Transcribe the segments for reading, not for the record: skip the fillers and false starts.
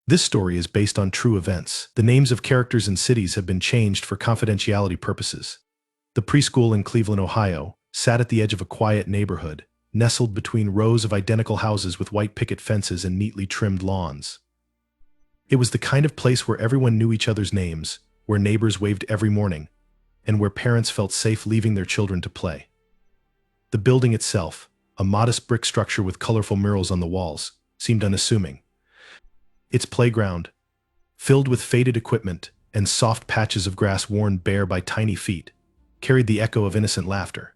This story is based on true events. The names of characters and cities have been changed for confidentiality purposes. The preschool in Cleveland, Ohio, sat at the edge of a quiet neighborhood, nestled between rows of identical houses with white picket fences and neatly trimmed lawns. It was the kind of place where everyone knew each other's names, where neighbors waved every morning, and where parents felt safe leaving their children to play. The building itself, a modest brick structure with colorful murals on the walls, seemed unassuming. Its playground, filled with faded equipment and soft patches of grass worn bare by tiny feet, carried the echo of innocent laughter.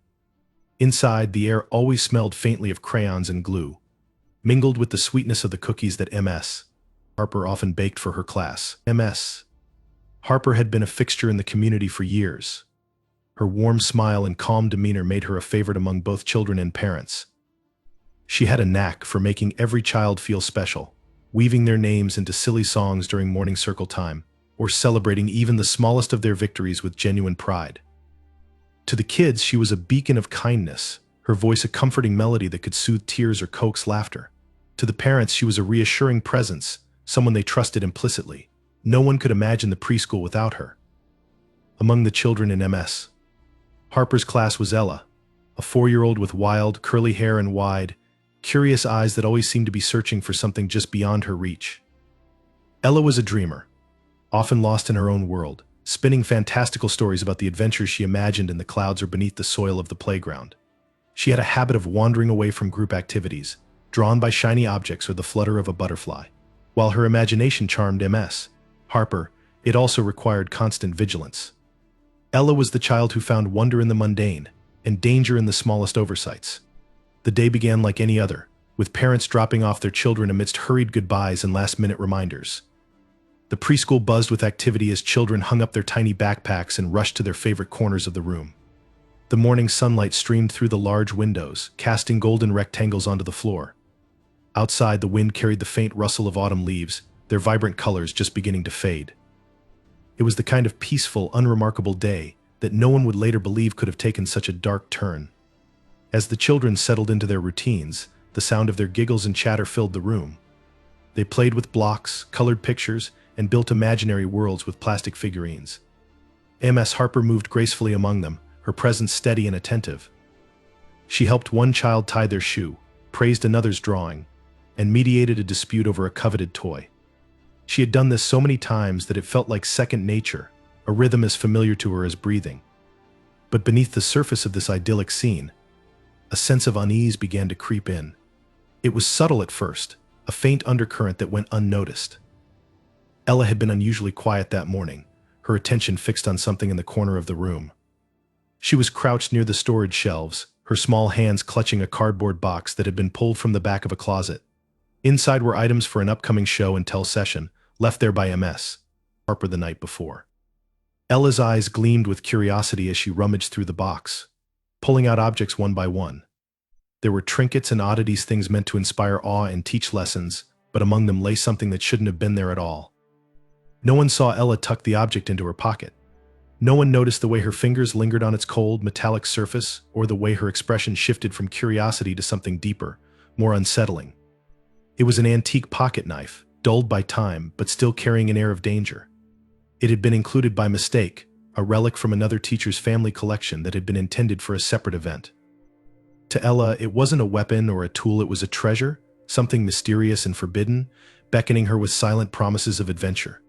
Inside, the air always smelled faintly of crayons and glue, mingled with the sweetness of the cookies that Ms. Harper often baked for her class. Ms. Harper had been a fixture in the community for years. Her warm smile and calm demeanor made her a favorite among both children and parents. She had a knack for making every child feel special, weaving their names into silly songs during morning circle time, or celebrating even the smallest of their victories with genuine pride. To the kids, she was a beacon of kindness, her voice a comforting melody that could soothe tears or coax laughter. To the parents, she was a reassuring presence, someone they trusted implicitly. No one could imagine the preschool without her. Among the children in Ms. Harper's class was Ella, a 4-year-old with wild, curly hair and wide, curious eyes that always seemed to be searching for something just beyond her reach. Ella was a dreamer, often lost in her own world, spinning fantastical stories about the adventures she imagined in the clouds or beneath the soil of the playground. She had a habit of wandering away from group activities, drawn by shiny objects or the flutter of a butterfly. While her imagination charmed Ms. Harper, it also required constant vigilance. Ella was the child who found wonder in the mundane and danger in the smallest oversights. The day began like any other, with parents dropping off their children amidst hurried goodbyes and last-minute reminders. The preschool buzzed with activity as children hung up their tiny backpacks and rushed to their favorite corners of the room. The morning sunlight streamed through the large windows, casting golden rectangles onto the floor. Outside, the wind carried the faint rustle of autumn leaves, their vibrant colors just beginning to fade. It was the kind of peaceful, unremarkable day that no one would later believe could have taken such a dark turn. As the children settled into their routines, the sound of their giggles and chatter filled the room. They played with blocks, colored pictures, and built imaginary worlds with plastic figurines. Ms. Harper moved gracefully among them, her presence steady and attentive. She helped one child tie their shoe, praised another's drawing, and mediated a dispute over a coveted toy. She had done this so many times that it felt like second nature, a rhythm as familiar to her as breathing. But beneath the surface of this idyllic scene, a sense of unease began to creep in. It was subtle at first, a faint undercurrent that went unnoticed. Ella had been unusually quiet that morning, her attention fixed on something in the corner of the room. She was crouched near the storage shelves, her small hands clutching a cardboard box that had been pulled from the back of a closet. Inside were items for an upcoming show and tell session, left there by Ms. Harper the night before. Ella's eyes gleamed with curiosity as she rummaged through the box, pulling out objects one by one. There were trinkets and oddities, things meant to inspire awe and teach lessons, but among them lay something that shouldn't have been there at all. No one saw Ella tuck the object into her pocket. No one noticed the way her fingers lingered on its cold, metallic surface, or the way her expression shifted from curiosity to something deeper, more unsettling. It was an antique pocket knife, dulled by time, but still carrying an air of danger. It had been included by mistake, a relic from another teacher's family collection that had been intended for a separate event. To Ella, it wasn't a weapon or a tool, it was a treasure, something mysterious and forbidden, beckoning her with silent promises of adventure.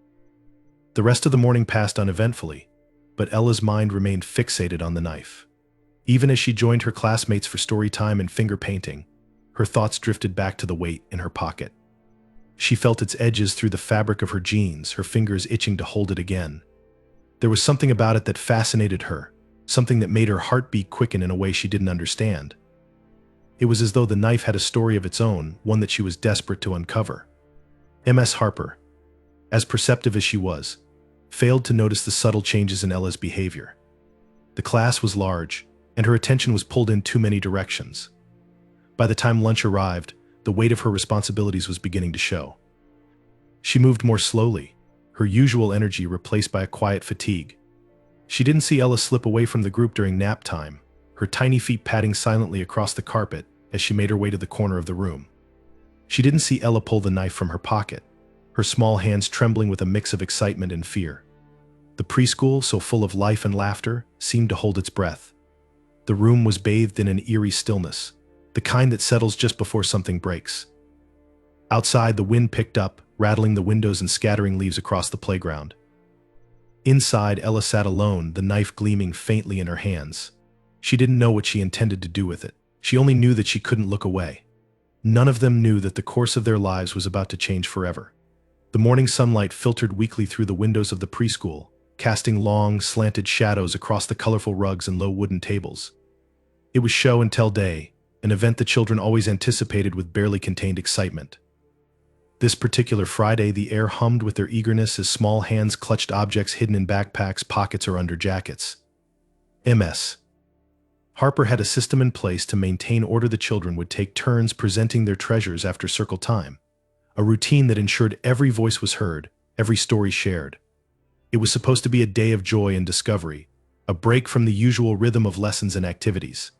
The rest of the morning passed uneventfully, but Ella's mind remained fixated on the knife. Even as she joined her classmates for story time and finger painting, her thoughts drifted back to the weight in her pocket. She felt its edges through the fabric of her jeans, her fingers itching to hold it again. There was something about it that fascinated her, something that made her heartbeat quicken in a way she didn't understand. It was as though the knife had a story of its own, one that she was desperate to uncover. Ms. Harper, as perceptive as she was, failed to notice the subtle changes in Ella's behavior. The class was large, and her attention was pulled in too many directions. By the time lunch arrived, the weight of her responsibilities was beginning to show. She moved more slowly, her usual energy replaced by a quiet fatigue. She didn't see Ella slip away from the group during nap time, her tiny feet padding silently across the carpet as she made her way to the corner of the room. She didn't see Ella pull the knife from her pocket. her small hands trembling with a mix of excitement and fear. The preschool, so full of life and laughter, seemed to hold its breath. The room was bathed in an eerie stillness, the kind that settles just before something breaks. Outside, the wind picked up, rattling the windows and scattering leaves across the playground. Inside, Ella sat alone, the knife gleaming faintly in her hands. She didn't know what she intended to do with it. She only knew that she couldn't look away. None of them knew that the course of their lives was about to change forever. The morning sunlight filtered weakly through the windows of the preschool, casting long, slanted shadows across the colorful rugs and low wooden tables. It was show and tell day, an event the children always anticipated with barely contained excitement. This particular Friday, the air hummed with their eagerness as small hands clutched objects hidden in backpacks, pockets, or under jackets. Ms. Harper had a system in place to maintain order. The children would take turns presenting their treasures after circle time, a routine that ensured every voice was heard, every story shared. It was supposed to be a day of joy and discovery, a break from the usual rhythm of lessons and activities.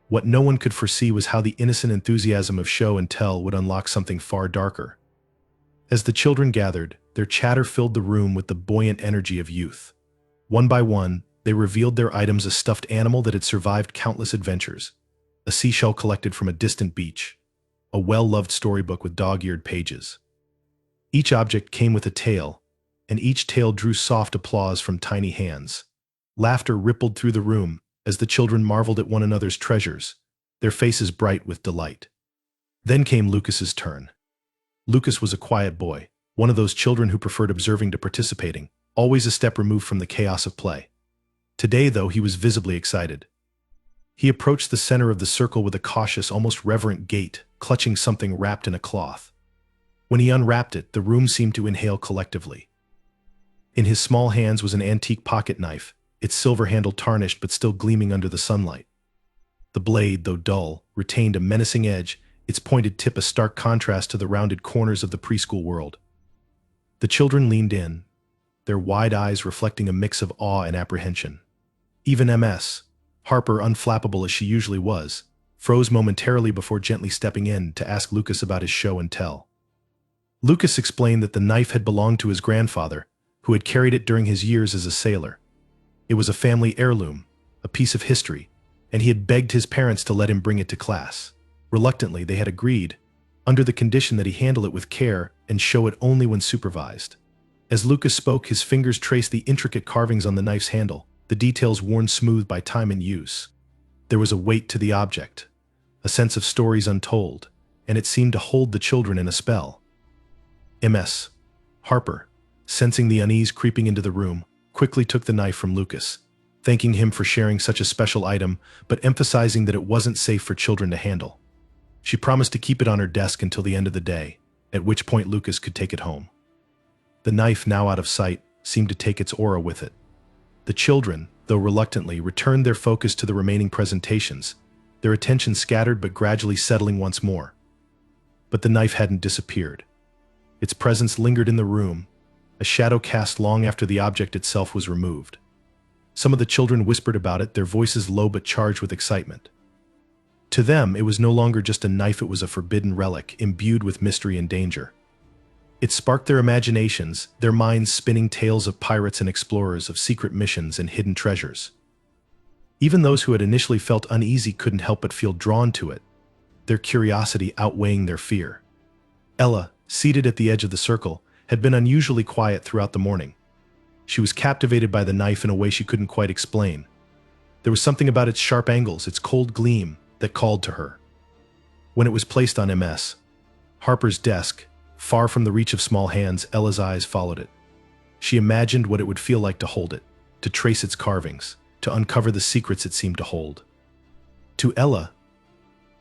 What no one could foresee was how the innocent enthusiasm of show and tell would unlock something far darker. As the children gathered, their chatter filled the room with the buoyant energy of youth. One by one, they revealed their items: a stuffed animal that had survived countless adventures, a seashell collected from a distant beach, a well-loved storybook with dog-eared pages. Each object came with a tale, and each tale drew soft applause from tiny hands. Laughter rippled through the room as the children marveled at one another's treasures, their faces bright with delight. Then came Lucas's turn. Lucas was a quiet boy, one of those children who preferred observing to participating, always a step removed from the chaos of play. Today, though, he was visibly excited. He approached the center of the circle with a cautious, almost reverent gait, clutching something wrapped in a cloth. When he unwrapped it, the room seemed to inhale collectively. In his small hands was an antique pocket knife, its silver handle tarnished but still gleaming under the sunlight. The blade, though dull, retained a menacing edge, its pointed tip a stark contrast to the rounded corners of the preschool world. The children leaned in, their wide eyes reflecting a mix of awe and apprehension. Even Ms. Harper, unflappable as she usually was, froze momentarily before gently stepping in to ask Lucas about his show and tell. Lucas explained that the knife had belonged to his grandfather, who had carried it during his years as a sailor. It was a family heirloom, a piece of history, and he had begged his parents to let him bring it to class. Reluctantly, they had agreed, under the condition that he handle it with care and show it only when supervised. As Lucas spoke, his fingers traced the intricate carvings on the knife's handle, the details worn smooth by time and use. There was a weight to the object, a sense of stories untold, and it seemed to hold the children in a spell. Ms. Harper, sensing the unease creeping into the room, quickly took the knife from Lucas, thanking him for sharing such a special item, but emphasizing that it wasn't safe for children to handle. She promised to keep it on her desk until the end of the day, at which point Lucas could take it home. The knife, now out of sight, seemed to take its aura with it. The children, though reluctantly, returned their focus to the remaining presentations, their attention scattered but gradually settling once more. But the knife hadn't disappeared. Its presence lingered in the room, a shadow cast long after the object itself was removed. Some of the children whispered about it, their voices low but charged with excitement. To them, it was no longer just a knife, it was a forbidden relic, imbued with mystery and danger. It sparked their imaginations, their minds spinning tales of pirates and explorers, of secret missions and hidden treasures. Even those who had initially felt uneasy couldn't help but feel drawn to it, their curiosity outweighing their fear. Ella, seated at the edge of the circle, had been unusually quiet throughout the morning. She was captivated by the knife in a way she couldn't quite explain. There was something about its sharp angles, its cold gleam, that called to her. When it was placed on Ms. Harper's desk, far from the reach of small hands, Ella's eyes followed it. She imagined what it would feel like to hold it, to trace its carvings, to uncover the secrets it seemed to hold. To Ella,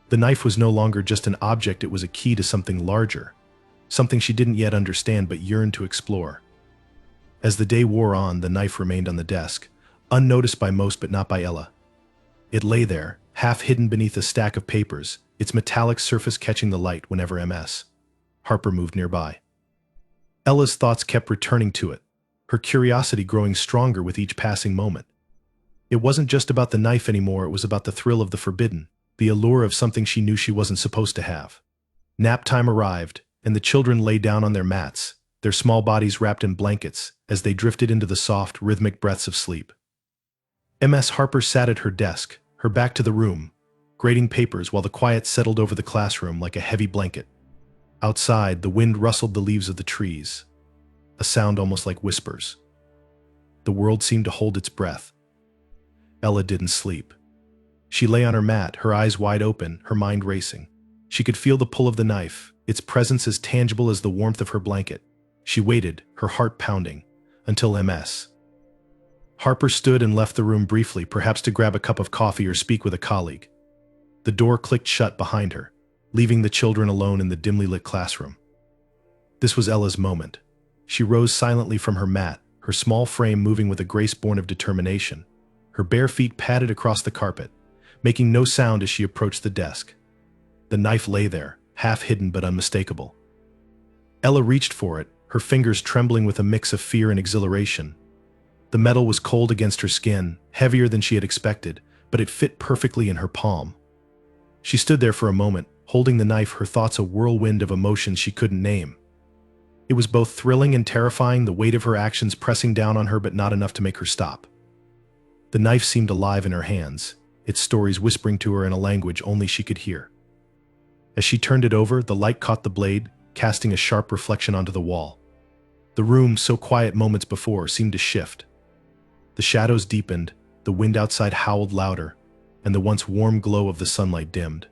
the knife was no longer just an object, it was a key to something larger, something she didn't yet understand but yearned to explore. As the day wore on, the knife remained on the desk, unnoticed by most but not by Ella. It lay there, half hidden beneath a stack of papers, its metallic surface catching the light whenever Ms. Harper moved nearby. Ella's thoughts kept returning to it, her curiosity growing stronger with each passing moment. It wasn't just about the knife anymore, it was about the thrill of the forbidden, the allure of something she knew she wasn't supposed to have. Nap time arrived, and the children lay down on their mats, their small bodies wrapped in blankets as they drifted into the soft, rhythmic breaths of sleep. Ms. Harper sat at her desk, her back to the room, grading papers while the quiet settled over the classroom like a heavy blanket. Outside, the wind rustled the leaves of the trees, a sound almost like whispers. The world seemed to hold its breath. Ella didn't sleep. She lay on her mat, her eyes wide open, her mind racing. She could feel the pull of the knife, its presence as tangible as the warmth of her blanket. She waited, her heart pounding, until Ms. Harper stood and left the room briefly, perhaps to grab a cup of coffee or speak with a colleague. The door clicked shut behind her, leaving the children alone in the dimly lit classroom. This was Ella's moment. She rose silently from her mat, her small frame moving with a grace born of determination. Her bare feet padded across the carpet, making no sound as she approached the desk. The knife lay there, half hidden but unmistakable. Ella reached for it, her fingers trembling with a mix of fear and exhilaration. The metal was cold against her skin, heavier than she had expected, but it fit perfectly in her palm. She stood there for a moment, holding the knife, her thoughts a whirlwind of emotions she couldn't name. It was both thrilling and terrifying, the weight of her actions pressing down on her but not enough to make her stop. The knife seemed alive in her hands, its stories whispering to her in a language only she could hear. As she turned it over, the light caught the blade, casting a sharp reflection onto the wall. The room, so quiet moments before, seemed to shift. The shadows deepened, the wind outside howled louder, and the once warm glow of the sunlight dimmed.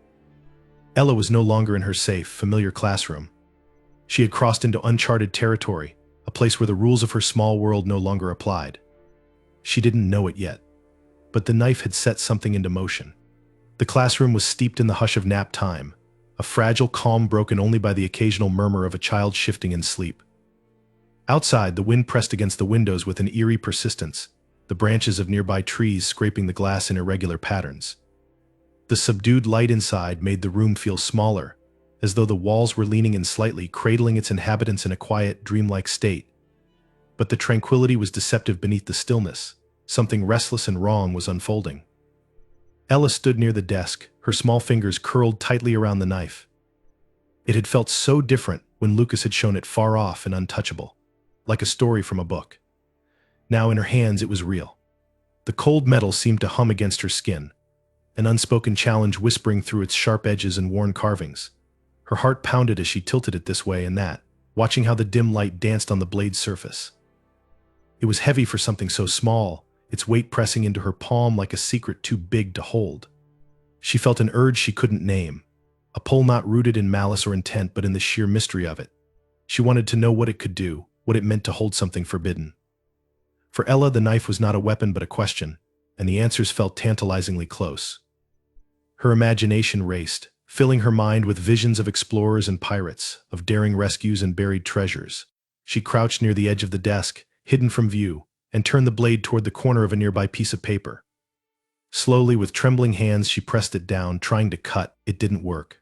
Ella was no longer in her safe, familiar classroom. She had crossed into uncharted territory, a place where the rules of her small world no longer applied. She didn't know it yet, but the knife had set something into motion. The classroom was steeped in the hush of nap time, a fragile calm broken only by the occasional murmur of a child shifting in sleep. Outside, the wind pressed against the windows with an eerie persistence, the branches of nearby trees scraping the glass in irregular patterns. The subdued light inside made the room feel smaller, as though the walls were leaning in slightly, cradling its inhabitants in a quiet, dreamlike state. But the tranquility was deceptive beneath the stillness. Something restless and wrong was unfolding. Ella stood near the desk, her small fingers curled tightly around the knife. It had felt so different when Lucas had shown it far off and untouchable, like a story from a book. Now in her hands it was real. The cold metal seemed to hum against her skin, an unspoken challenge whispering through its sharp edges and worn carvings. Her heart pounded as she tilted it this way and that, watching how the dim light danced on the blade's surface. It was heavy for something so small, its weight pressing into her palm like a secret too big to hold. She felt an urge she couldn't name, a pull not rooted in malice or intent but in the sheer mystery of it. She wanted to know what it could do, what it meant to hold something forbidden. For Ella, the knife was not a weapon but a question, and the answers felt tantalizingly close. Her imagination raced, filling her mind with visions of explorers and pirates, of daring rescues and buried treasures. She crouched near the edge of the desk, hidden from view, and turned the blade toward the corner of a nearby piece of paper. Slowly, with trembling hands, she pressed it down, trying to cut. It didn't work.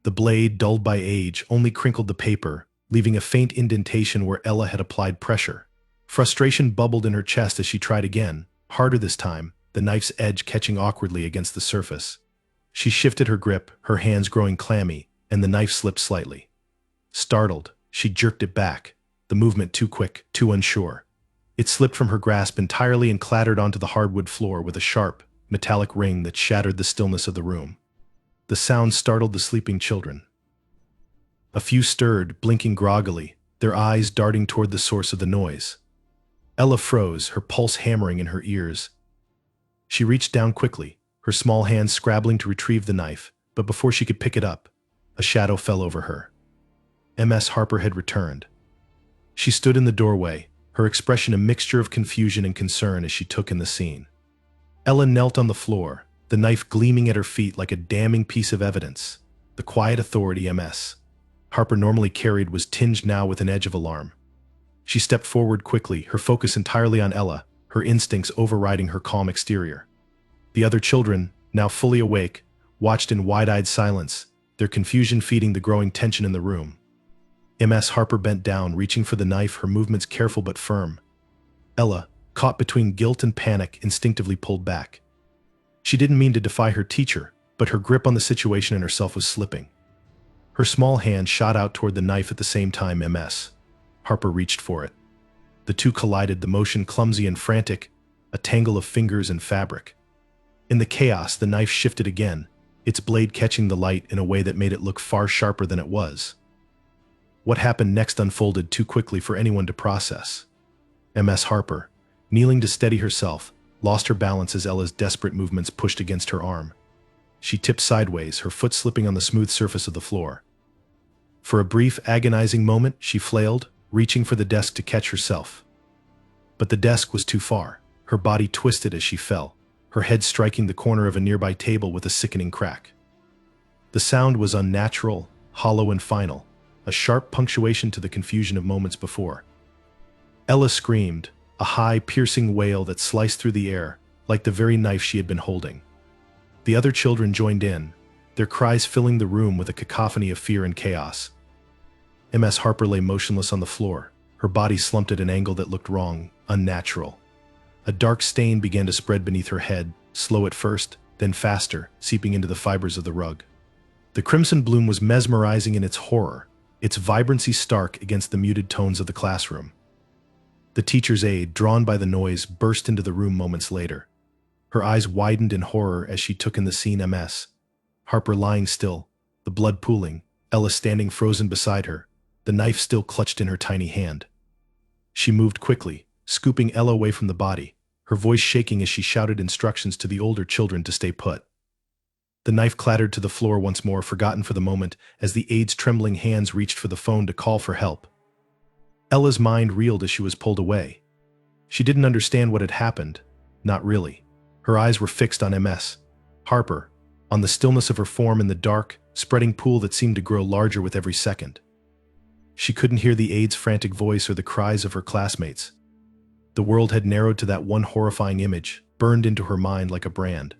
The blade, dulled by age, only crinkled the paper, leaving a faint indentation where Ella had applied pressure. Frustration bubbled in her chest as she tried again, harder this time, the knife's edge catching awkwardly against the surface. She shifted her grip, her hands growing clammy, and the knife slipped slightly. Startled, she jerked it back, the movement too quick, too unsure. It slipped from her grasp entirely and clattered onto the hardwood floor with a sharp, metallic ring that shattered the stillness of the room. The sound startled the sleeping children. A few stirred, blinking groggily, their eyes darting toward the source of the noise. Ella froze, her pulse hammering in her ears. She reached down quickly, her small hands scrabbling to retrieve the knife, but before she could pick it up, a shadow fell over her. Ms. Harper had returned. She stood in the doorway, her expression a mixture of confusion and concern as she took in the scene. Ella knelt on the floor, the knife gleaming at her feet like a damning piece of evidence. The quiet authority Ms. Harper normally carried was tinged now with an edge of alarm. She stepped forward quickly, her focus entirely on Ella, her instincts overriding her calm exterior. The other children, now fully awake, watched in wide-eyed silence, their confusion feeding the growing tension in the room. Ms. Harper bent down, reaching for the knife, her movements careful but firm. Ella, caught between guilt and panic, instinctively pulled back. She didn't mean to defy her teacher, but her grip on the situation and herself was slipping. Her small hand shot out toward the knife at the same time Ms. Harper reached for it. The two collided, the motion clumsy and frantic, a tangle of fingers and fabric. In the chaos, the knife shifted again, its blade catching the light in a way that made it look far sharper than it was. What happened next unfolded too quickly for anyone to process. Ms. Harper, kneeling to steady herself, lost her balance as Ella's desperate movements pushed against her arm. She tipped sideways, her foot slipping on the smooth surface of the floor. For a brief, agonizing moment, she flailed, reaching for the desk to catch herself. But the desk was too far. Her body twisted as she fell, her head striking the corner of a nearby table with a sickening crack. The sound was unnatural, hollow and final, a sharp punctuation to the confusion of moments before. Ella screamed, a high, piercing wail that sliced through the air, like the very knife she had been holding. The other children joined in, their cries filling the room with a cacophony of fear and chaos. Ms. Harper lay motionless on the floor, her body slumped at an angle that looked wrong, unnatural. A dark stain began to spread beneath her head, slow at first, then faster, seeping into the fibers of the rug. The crimson bloom was mesmerizing in its horror, its vibrancy stark against the muted tones of the classroom. The teacher's aide, drawn by the noise, burst into the room moments later. Her eyes widened in horror as she took in the scene. Ms. Harper lying still, the blood pooling, Ella standing frozen beside her, the knife still clutched in her tiny hand. She moved quickly, scooping Ella away from the body, her voice shaking as she shouted instructions to the older children to stay put. The knife clattered to the floor once more, forgotten for the moment, as the aide's trembling hands reached for the phone to call for help. Ella's mind reeled as she was pulled away. She didn't understand what had happened, not really. Her eyes were fixed on Ms. Harper, on the stillness of her form in the dark, spreading pool that seemed to grow larger with every second. She couldn't hear the aide's frantic voice or the cries of her classmates. The world had narrowed to that one horrifying image, burned into her mind like a brand.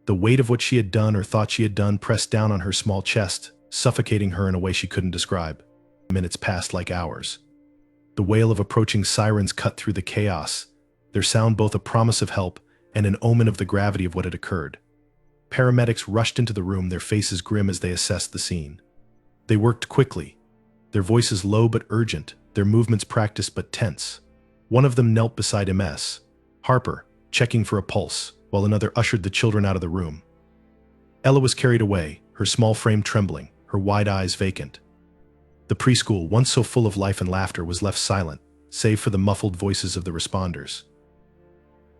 The weight of what she had done or thought she had done pressed down on her small chest, suffocating her in a way she couldn't describe. Minutes passed like hours. The wail of approaching sirens cut through the chaos, their sound both a promise of help and an omen of the gravity of what had occurred. Paramedics rushed into the room, their faces grim as they assessed the scene. They worked quickly, their voices low but urgent, their movements practiced but tense. One of them knelt beside Ms. Harper, checking for a pulse, while another ushered the children out of the room. Ella was carried away, her small frame trembling, her wide eyes vacant. The preschool, once so full of life and laughter, was left silent, save for the muffled voices of the responders.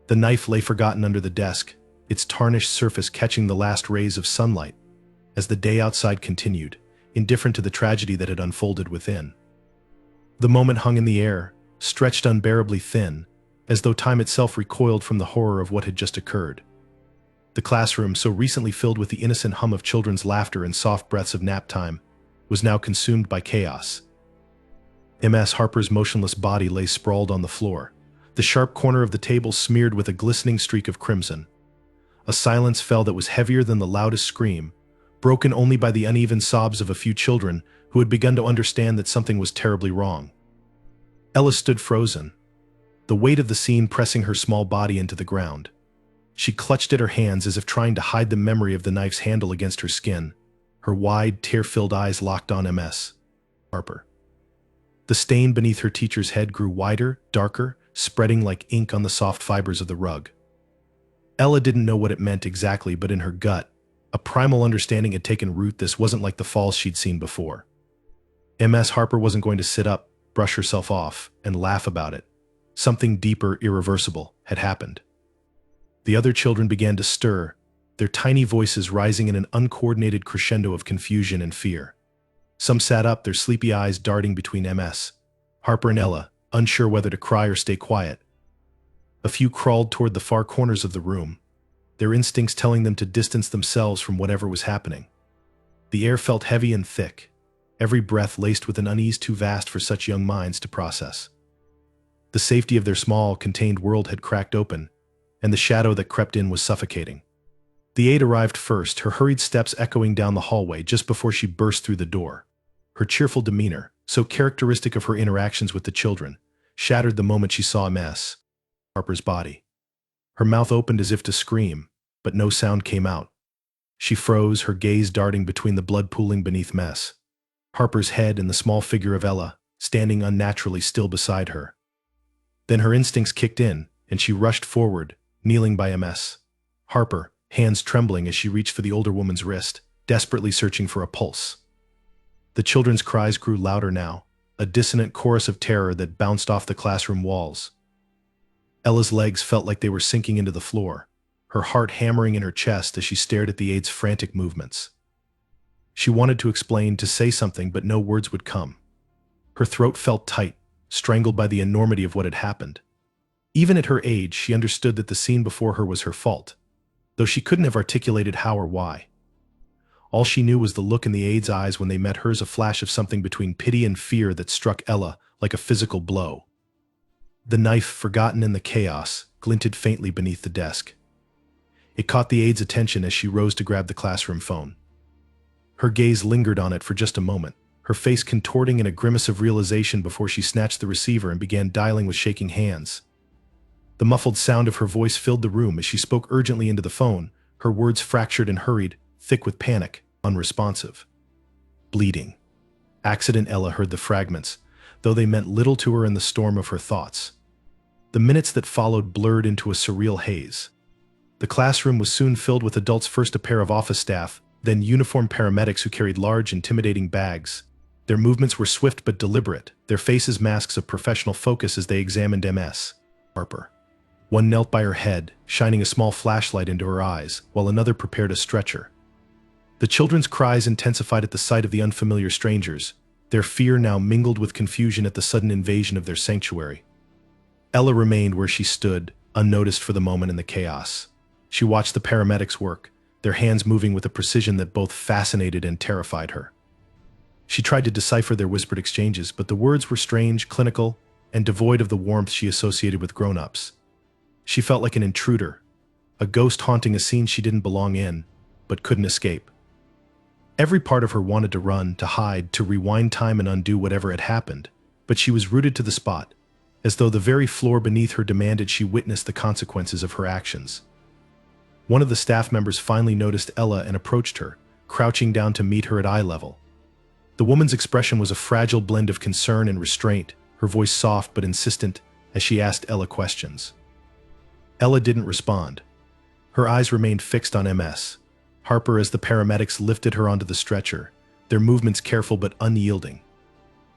The knife lay forgotten under the desk, its tarnished surface catching the last rays of sunlight, as the day outside continued, indifferent to the tragedy that had unfolded within. The moment hung in the air, stretched unbearably thin, as though time itself recoiled from the horror of what had just occurred. The classroom, so recently filled with the innocent hum of children's laughter and soft breaths of nap time, was now consumed by chaos. Ms. Harper's motionless body lay sprawled on the floor, the sharp corner of the table smeared with a glistening streak of crimson. A silence fell that was heavier than the loudest scream, broken only by the uneven sobs of a few children who had begun to understand that something was terribly wrong. Ella stood frozen, the weight of the scene pressing her small body into the ground. She clutched at her hands as if trying to hide the memory of the knife's handle against her skin, her wide, tear-filled eyes locked on Ms. Harper. The stain beneath her teacher's head grew wider, darker, spreading like ink on the soft fibers of the rug. Ella didn't know what it meant exactly, but in her gut, a primal understanding had taken root. This wasn't like the falls she'd seen before. Ms. Harper wasn't going to sit up, brush herself off, and laugh about it. Something deeper, irreversible, had happened. The other children began to stir, their tiny voices rising in an uncoordinated crescendo of confusion and fear. Some sat up, their sleepy eyes darting between Ms. Harper and Ella, unsure whether to cry or stay quiet. A few crawled toward the far corners of the room, their instincts telling them to distance themselves from whatever was happening. The air felt heavy and thick, every breath laced with an unease too vast for such young minds to process. The safety of their small, contained world had cracked open, and the shadow that crept in was suffocating. The aide arrived first, her hurried steps echoing down the hallway just before she burst through the door. Her cheerful demeanor, so characteristic of her interactions with the children, shattered the moment she saw Ms. Harper's body. Her mouth opened as if to scream, but no sound came out. She froze, her gaze darting between the blood pooling beneath Ms. Harper's head and the small figure of Ella, standing unnaturally still beside her. Then her instincts kicked in, and she rushed forward, kneeling by Ms. Harper, hands trembling as she reached for the older woman's wrist, desperately searching for a pulse. The children's cries grew louder now, a dissonant chorus of terror that bounced off the classroom walls. Ella's legs felt like they were sinking into the floor, her heart hammering in her chest as she stared at the aide's frantic movements. She wanted to explain, to say something, but no words would come. Her throat felt tight, strangled by the enormity of what had happened. Even at her age, she understood that the scene before her was her fault, though she couldn't have articulated how or why. All she knew was the look in the aide's eyes when they met hers, a flash of something between pity and fear that struck Ella like a physical blow. The knife, forgotten in the chaos, glinted faintly beneath the desk. It caught the aide's attention as she rose to grab the classroom phone. Her gaze lingered on it for just a moment, her face contorting in a grimace of realization before she snatched the receiver and began dialing with shaking hands. The muffled sound of her voice filled the room as she spoke urgently into the phone, her words fractured and hurried, thick with panic, unresponsive. Bleeding. Accident. Ella heard the fragments, though they meant little to her in the storm of her thoughts. The minutes that followed blurred into a surreal haze. The classroom was soon filled with adults, first a pair of office staff, then uniformed paramedics who carried large, intimidating bags. Their movements were swift but deliberate, their faces masks of professional focus as they examined Ms. Harper. One knelt by her head, shining a small flashlight into her eyes, while another prepared a stretcher. The children's cries intensified at the sight of the unfamiliar strangers, their fear now mingled with confusion at the sudden invasion of their sanctuary. Ella remained where she stood, unnoticed for the moment in the chaos. She watched the paramedics work, their hands moving with a precision that both fascinated and terrified her. She tried to decipher their whispered exchanges, but the words were strange, clinical, and devoid of the warmth she associated with grown-ups. She felt like an intruder, a ghost haunting a scene she didn't belong in, but couldn't escape. Every part of her wanted to run, to hide, to rewind time and undo whatever had happened, but she was rooted to the spot, as though the very floor beneath her demanded she witness the consequences of her actions. One of the staff members finally noticed Ella and approached her, crouching down to meet her at eye level. The woman's expression was a fragile blend of concern and restraint, her voice soft but insistent as she asked Ella questions. Ella didn't respond. Her eyes remained fixed on Ms. Harper as the paramedics lifted her onto the stretcher, their movements careful but unyielding.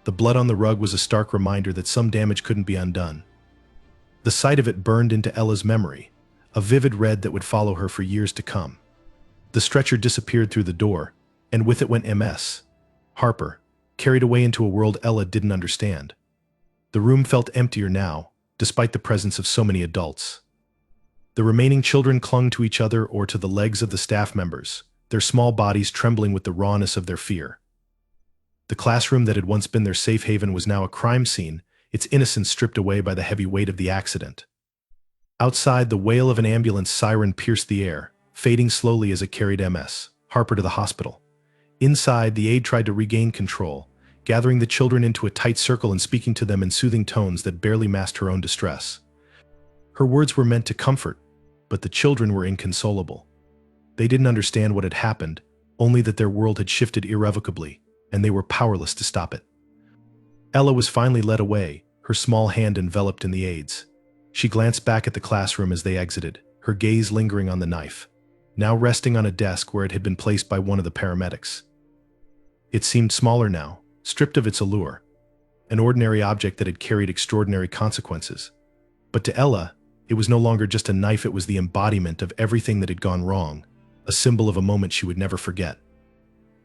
The blood on the rug was a stark reminder that some damage couldn't be undone. The sight of it burned into Ella's memory, a vivid red that would follow her for years to come. The stretcher disappeared through the door, and with it went Ms. Harper, carried away into a world Ella didn't understand. The room felt emptier now, despite the presence of so many adults. The remaining children clung to each other or to the legs of the staff members, their small bodies trembling with the rawness of their fear. The classroom that had once been their safe haven was now a crime scene, its innocence stripped away by the heavy weight of the accident. Outside, the wail of an ambulance siren pierced the air, fading slowly as it carried Ms. Harper to the hospital. Inside, the aide tried to regain control, gathering the children into a tight circle and speaking to them in soothing tones that barely masked her own distress. Her words were meant to comfort, but the children were inconsolable. They didn't understand what had happened, only that their world had shifted irrevocably, and they were powerless to stop it. Ella was finally led away, her small hand enveloped in the aide's. She glanced back at the classroom as they exited, her gaze lingering on the knife, now resting on a desk where it had been placed by one of the paramedics. It seemed smaller now, stripped of its allure, an ordinary object that had carried extraordinary consequences. But to Ella, it was no longer just a knife, it was the embodiment of everything that had gone wrong, a symbol of a moment she would never forget.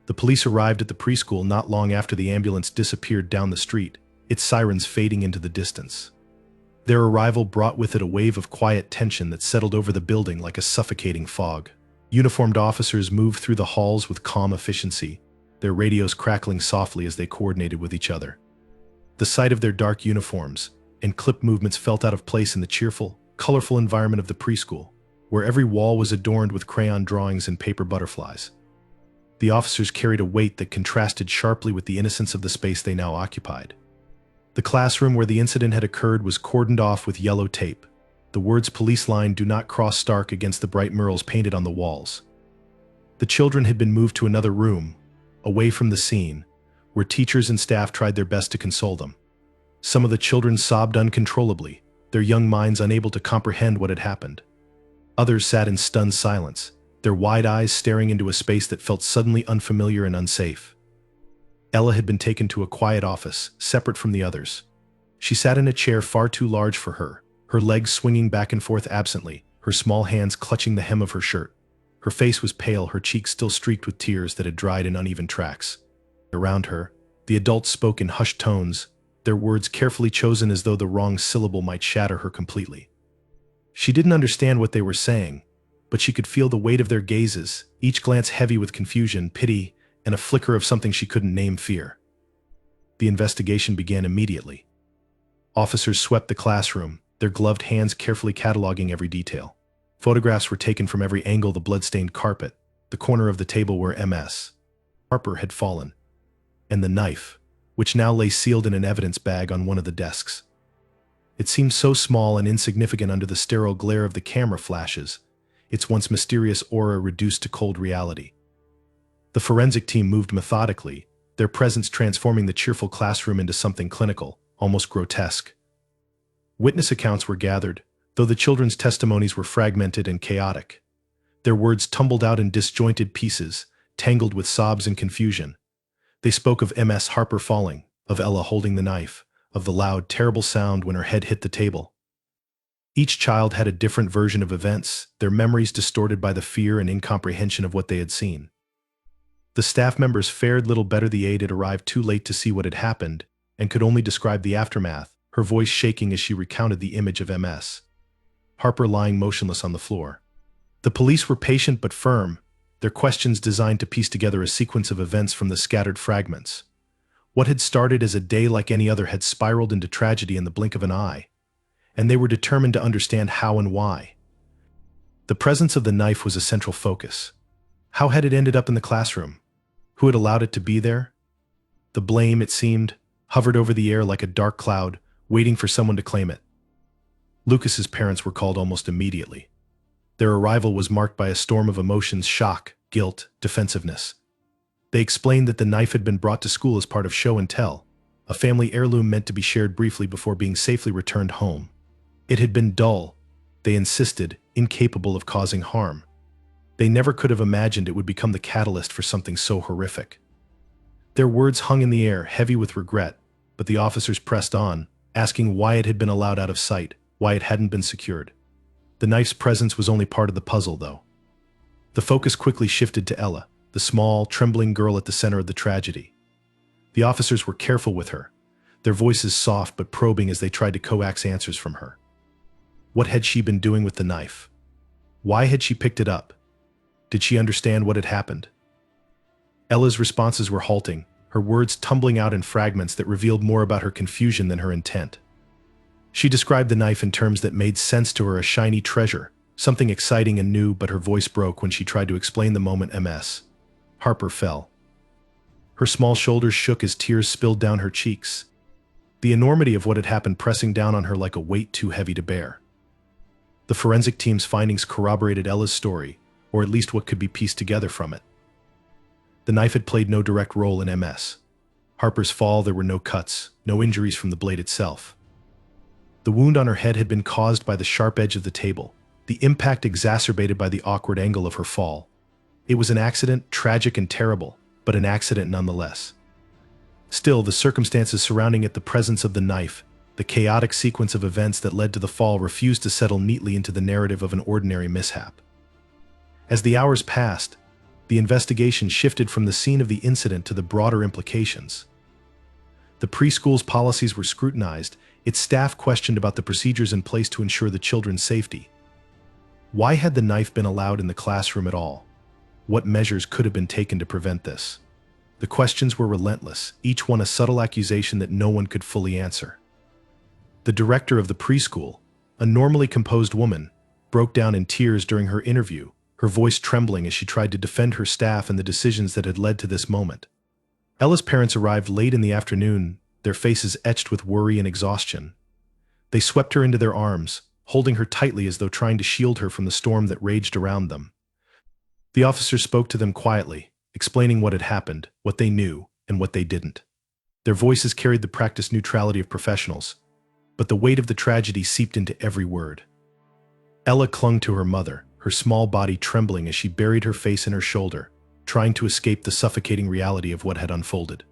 The police arrived at the preschool not long after the ambulance disappeared down the street, its sirens fading into the distance. Their arrival brought with it a wave of quiet tension that settled over the building like a suffocating fog. Uniformed officers moved through the halls with calm efficiency, their radios crackling softly as they coordinated with each other. The sight of their dark uniforms and clipped movements felt out of place in the cheerful, colorful environment of the preschool, where every wall was adorned with crayon drawings and paper butterflies. The officers carried a weight that contrasted sharply with the innocence of the space they now occupied. The classroom where the incident had occurred was cordoned off with yellow tape. The words "Police Line Do Not Cross" stark against the bright murals painted on the walls. The children had been moved to another room, away from the scene, where teachers and staff tried their best to console them. Some of the children sobbed uncontrollably, their young minds unable to comprehend what had happened. Others sat in stunned silence, their wide eyes staring into a space that felt suddenly unfamiliar and unsafe. Ella had been taken to a quiet office, separate from the others. She sat in a chair far too large for her, her legs swinging back and forth absently, her small hands clutching the hem of her shirt. Her face was pale, her cheeks still streaked with tears that had dried in uneven tracks. Around her, the adults spoke in hushed tones, their words carefully chosen as though the wrong syllable might shatter her completely. She didn't understand what they were saying, but she could feel the weight of their gazes, each glance heavy with confusion, pity, and a flicker of something she couldn't name: fear. The investigation began immediately. Officers swept the classroom, their gloved hands carefully cataloging every detail. Photographs were taken from every angle: the blood-stained carpet, the corner of the table where Ms. Harper had fallen, and the knife, which now lay sealed in an evidence bag on one of the desks. It seemed so small and insignificant under the sterile glare of the camera flashes, its once mysterious aura reduced to cold reality. The forensic team moved methodically, their presence transforming the cheerful classroom into something clinical, almost grotesque. Witness accounts were gathered, though the children's testimonies were fragmented and chaotic. Their words tumbled out in disjointed pieces, tangled with sobs and confusion. They spoke of Ms. Harper falling, of Ella holding the knife, of the loud, terrible sound when her head hit the table. Each child had a different version of events, their memories distorted by the fear and incomprehension of what they had seen. The staff members fared little better. The aide had arrived too late to see what had happened and could only describe the aftermath, her voice shaking as she recounted the image of Ms. Harper lying motionless on the floor. The police were patient but firm, their questions designed to piece together a sequence of events from the scattered fragments. What had started as a day like any other had spiraled into tragedy in the blink of an eye, and they were determined to understand how and why. The presence of the knife was a central focus. How had it ended up in the classroom? Who had allowed it to be there? The blame, it seemed, hovered over the air like a dark cloud, waiting for someone to claim it. Lucas's parents were called almost immediately. Their arrival was marked by a storm of emotions: shock, guilt, defensiveness. They explained that the knife had been brought to school as part of show and tell, a family heirloom meant to be shared briefly before being safely returned home. It had been dull, they insisted, incapable of causing harm. They never could have imagined it would become the catalyst for something so horrific. Their words hung in the air, heavy with regret, but the officers pressed on, asking why it had been allowed out of sight, why it hadn't been secured. The knife's presence was only part of the puzzle, though. The focus quickly shifted to Ella, the small, trembling girl at the center of the tragedy. The officers were careful with her, their voices soft but probing as they tried to coax answers from her. What had she been doing with the knife? Why had she picked it up? Did she understand what had happened? Ella's responses were halting, her words tumbling out in fragments that revealed more about her confusion than her intent. She described the knife in terms that made sense to her: a shiny treasure, something exciting and new, but her voice broke when she tried to explain the moment Ms. Harper fell. Her small shoulders shook as tears spilled down her cheeks, the enormity of what had happened pressing down on her like a weight too heavy to bear. The forensic team's findings corroborated Ella's story, or at least what could be pieced together from it. The knife had played no direct role in Ms. Harper's fall. There were no cuts, no injuries from the blade itself. The wound on her head had been caused by the sharp edge of the table, the impact exacerbated by the awkward angle of her fall. It was an accident, tragic and terrible, but an accident nonetheless. Still, the circumstances surrounding it, the presence of the knife, the chaotic sequence of events that led to the fall, refused to settle neatly into the narrative of an ordinary mishap. As the hours passed, the investigation shifted from the scene of the incident to the broader implications. The preschool's policies were scrutinized, its staff questioned about the procedures in place to ensure the children's safety. Why had the knife been allowed in the classroom at all? What measures could have been taken to prevent this? The questions were relentless, each one a subtle accusation that no one could fully answer. The director of the preschool, a normally composed woman, broke down in tears during her interview, her voice trembling as she tried to defend her staff and the decisions that had led to this moment. Ella's parents arrived late in the afternoon, their faces etched with worry and exhaustion. They swept her into their arms, holding her tightly as though trying to shield her from the storm that raged around them. The officer spoke to them quietly, explaining what had happened, what they knew, and what they didn't. Their voices carried the practiced neutrality of professionals, but the weight of the tragedy seeped into every word. Ella clung to her mother, her small body trembling as she buried her face in her shoulder, trying to escape the suffocating reality of what had unfolded.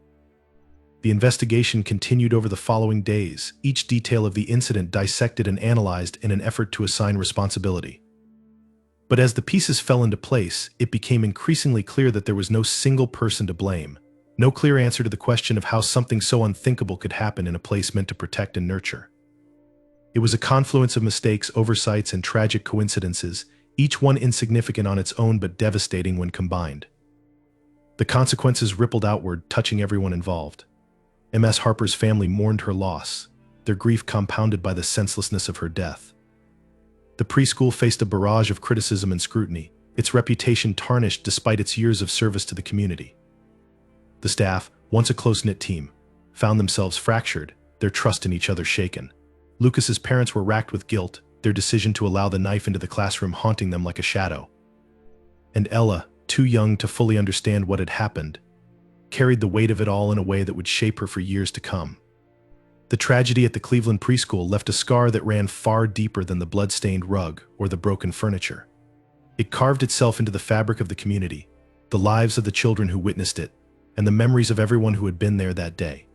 The investigation continued over the following days, each detail of the incident dissected and analyzed in an effort to assign responsibility. But as the pieces fell into place, it became increasingly clear that there was no single person to blame, no clear answer to the question of how something so unthinkable could happen in a place meant to protect and nurture. It was a confluence of mistakes, oversights, and tragic coincidences, each one insignificant on its own but devastating when combined. The consequences rippled outward, touching everyone involved. Ms. Harper's family mourned her loss, their grief compounded by the senselessness of her death. The preschool faced a barrage of criticism and scrutiny, its reputation tarnished despite its years of service to the community. The staff, once a close-knit team, found themselves fractured, their trust in each other shaken. Lucas's parents were racked with guilt, their decision to allow the knife into the classroom haunting them like a shadow. And Ella, too young to fully understand what had happened, carried the weight of it all in a way that would shape her for years to come. The tragedy at the Cleveland preschool left a scar that ran far deeper than the blood-stained rug or the broken furniture. It carved itself into the fabric of the community, the lives of the children who witnessed it, and the memories of everyone who had been there that day.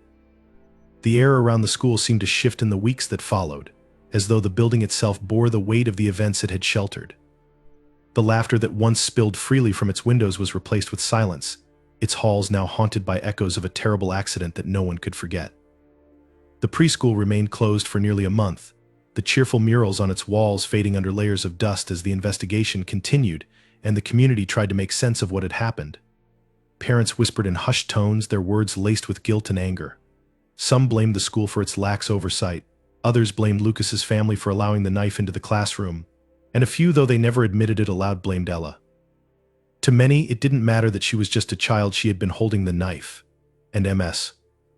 The air around the school seemed to shift in the weeks that followed, as though the building itself bore the weight of the events it had sheltered. The laughter that once spilled freely from its windows was replaced with silence, its halls now haunted by echoes of a terrible accident that no one could forget. The preschool remained closed for nearly a month, the cheerful murals on its walls fading under layers of dust as the investigation continued and the community tried to make sense of what had happened. Parents whispered in hushed tones, their words laced with guilt and anger. Some blamed the school for its lax oversight, others blamed Lucas's family for allowing the knife into the classroom, and a few, though they never admitted it aloud, blamed Ella. To many, it didn't matter that she was just a child, she had been holding the knife, and Ms.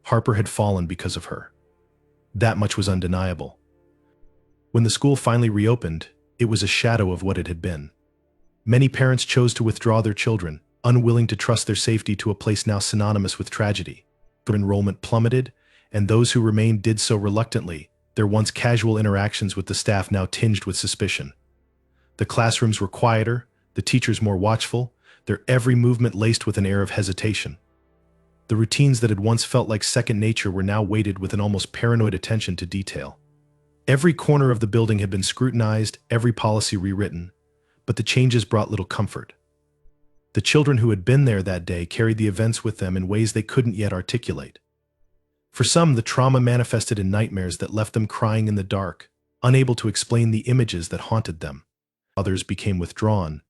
Harper had fallen because of her. That much was undeniable. When the school finally reopened, it was a shadow of what it had been. Many parents chose to withdraw their children, unwilling to trust their safety to a place now synonymous with tragedy. Enrollment plummeted, and those who remained did so reluctantly, their once casual interactions with the staff now tinged with suspicion. The classrooms were quieter, the teachers more watchful, their every movement laced with an air of hesitation. The routines that had once felt like second nature were now weighted with an almost paranoid attention to detail. Every corner of the building had been scrutinized, every policy rewritten, but the changes brought little comfort. The children who had been there that day carried the events with them in ways they couldn't yet articulate. For some, the trauma manifested in nightmares that left them crying in the dark, unable to explain the images that haunted them. Others became withdrawn,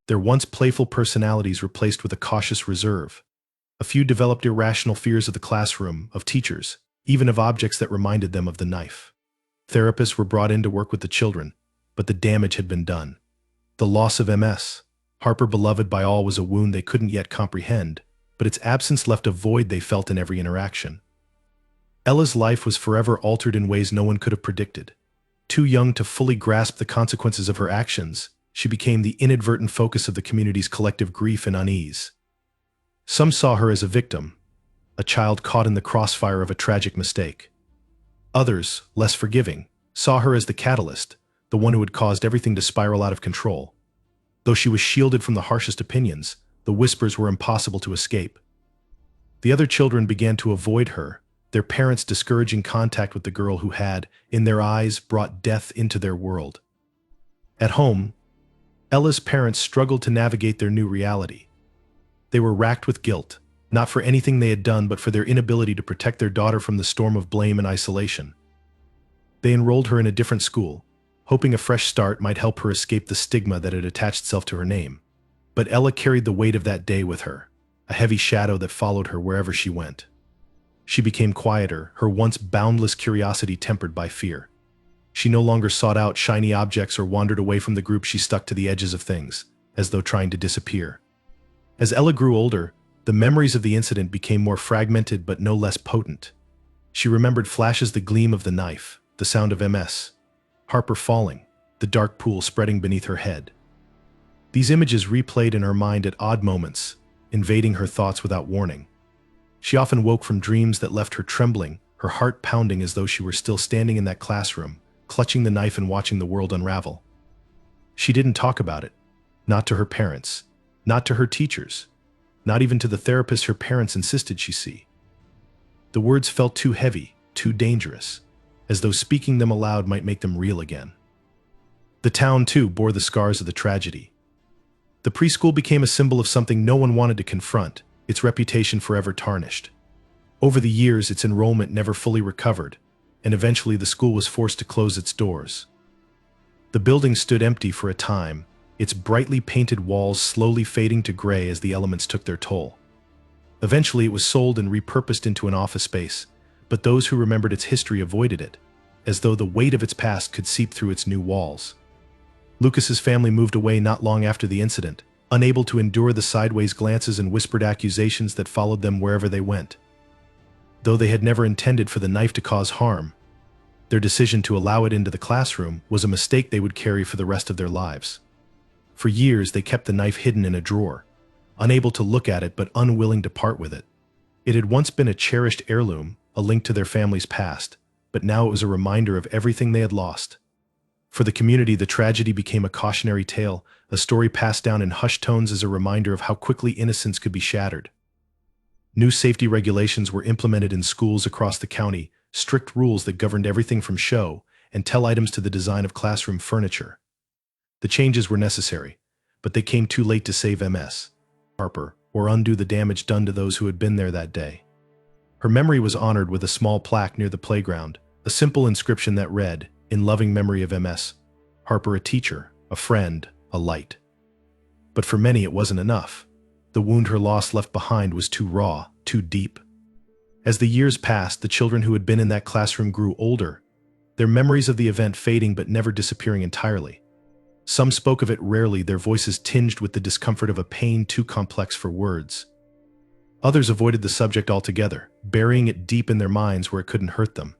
their once playful personalities replaced with a cautious reserve. A few developed irrational fears of the classroom, of teachers, even of objects that reminded them of the knife. Therapists were brought in to work with the children, but the damage had been done. The loss of Ms. Harper, beloved by all, was a wound they couldn't yet comprehend, but its absence left a void they felt in every interaction. Ella's life was forever altered in ways no one could have predicted. Too young to fully grasp the consequences of her actions, she became the inadvertent focus of the community's collective grief and unease. Some saw her as a victim, a child caught in the crossfire of a tragic mistake. Others, less forgiving, saw her as the catalyst, the one who had caused everything to spiral out of control. Though she was shielded from the harshest opinions, the whispers were impossible to escape. The other children began to avoid her, their parents discouraging contact with the girl who had, in their eyes, brought death into their world. At home, Ella's parents struggled to navigate their new reality. They were racked with guilt, not for anything they had done but for their inability to protect their daughter from the storm of blame and isolation. They enrolled her in a different school, hoping a fresh start might help her escape the stigma that had attached itself to her name. But Ella carried the weight of that day with her, a heavy shadow that followed her wherever she went. She became quieter, her once boundless curiosity tempered by fear. She no longer sought out shiny objects or wandered away from the group. She stuck to the edges of things, as though trying to disappear. As Ella grew older, the memories of the incident became more fragmented but no less potent. She remembered flashes, the gleam of the knife, the sound of Ms. Harper falling, the dark pool spreading beneath her head. These images replayed in her mind at odd moments, invading her thoughts without warning. She often woke from dreams that left her trembling, her heart pounding as though she were still standing in that classroom, clutching the knife and watching the world unravel. She didn't talk about it. Not to her parents. Not to her teachers. Not even to the therapist her parents insisted she see. The words felt too heavy, too dangerous, as though speaking them aloud might make them real again. The town, too, bore the scars of the tragedy. The preschool became a symbol of something no one wanted to confront, its reputation forever tarnished. Over the years, its enrollment never fully recovered, and eventually the school was forced to close its doors. The building stood empty for a time, its brightly painted walls slowly fading to gray as the elements took their toll. Eventually it was sold and repurposed into an office space, but those who remembered its history avoided it, as though the weight of its past could seep through its new walls. Lucas's family moved away not long after the incident, unable to endure the sideways glances and whispered accusations that followed them wherever they went. Though they had never intended for the knife to cause harm, their decision to allow it into the classroom was a mistake they would carry for the rest of their lives. For years, they kept the knife hidden in a drawer, unable to look at it but unwilling to part with it. It had once been a cherished heirloom, a link to their family's past, but now it was a reminder of everything they had lost. For the community, the tragedy became a cautionary tale, a story passed down in hushed tones as a reminder of how quickly innocence could be shattered. New safety regulations were implemented in schools across the county, strict rules that governed everything from show and tell items to the design of classroom furniture. The changes were necessary, but they came too late to save Ms. Harper or undo the damage done to those who had been there that day. Her memory was honored with a small plaque near the playground, a simple inscription that read, "In loving memory of Ms. Harper, a teacher, a friend, a light." But for many it wasn't enough. The wound her loss left behind was too raw, too deep. As the years passed, the children who had been in that classroom grew older, their memories of the event fading but never disappearing entirely. Some spoke of it rarely, their voices tinged with the discomfort of a pain too complex for words. Others avoided the subject altogether, burying it deep in their minds where it couldn't hurt them.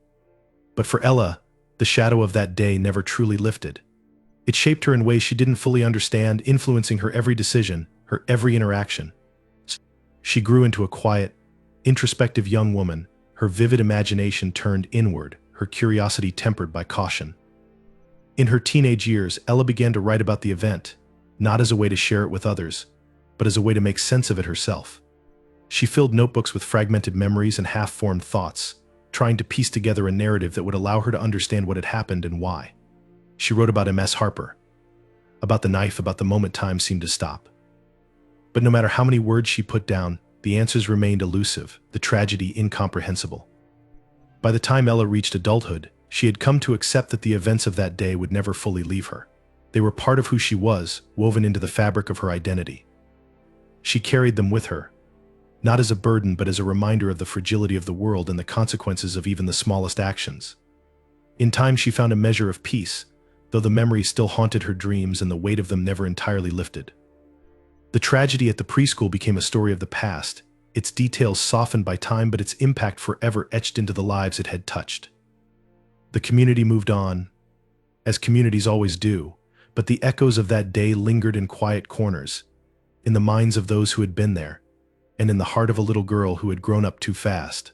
But for Ella, the shadow of that day never truly lifted. It shaped her in ways she didn't fully understand, influencing her every decision, her every interaction. She grew into a quiet, introspective young woman, her vivid imagination turned inward, her curiosity tempered by caution. In her teenage years, Ella began to write about the event, not as a way to share it with others, but as a way to make sense of it herself. She filled notebooks with fragmented memories and half-formed thoughts, trying to piece together a narrative that would allow her to understand what had happened and why. She wrote about Ms. Harper, about the knife, about the moment time seemed to stop. But no matter how many words she put down, the answers remained elusive, the tragedy incomprehensible. By the time Ella reached adulthood, she had come to accept that the events of that day would never fully leave her. They were part of who she was, woven into the fabric of her identity. She carried them with her, not as a burden but as a reminder of the fragility of the world and the consequences of even the smallest actions. In time she found a measure of peace, though the memory still haunted her dreams and the weight of them never entirely lifted. The tragedy at the preschool became a story of the past, its details softened by time but its impact forever etched into the lives it had touched. The community moved on, as communities always do, but the echoes of that day lingered in quiet corners, in the minds of those who had been there, and in the heart of a little girl who had grown up too fast.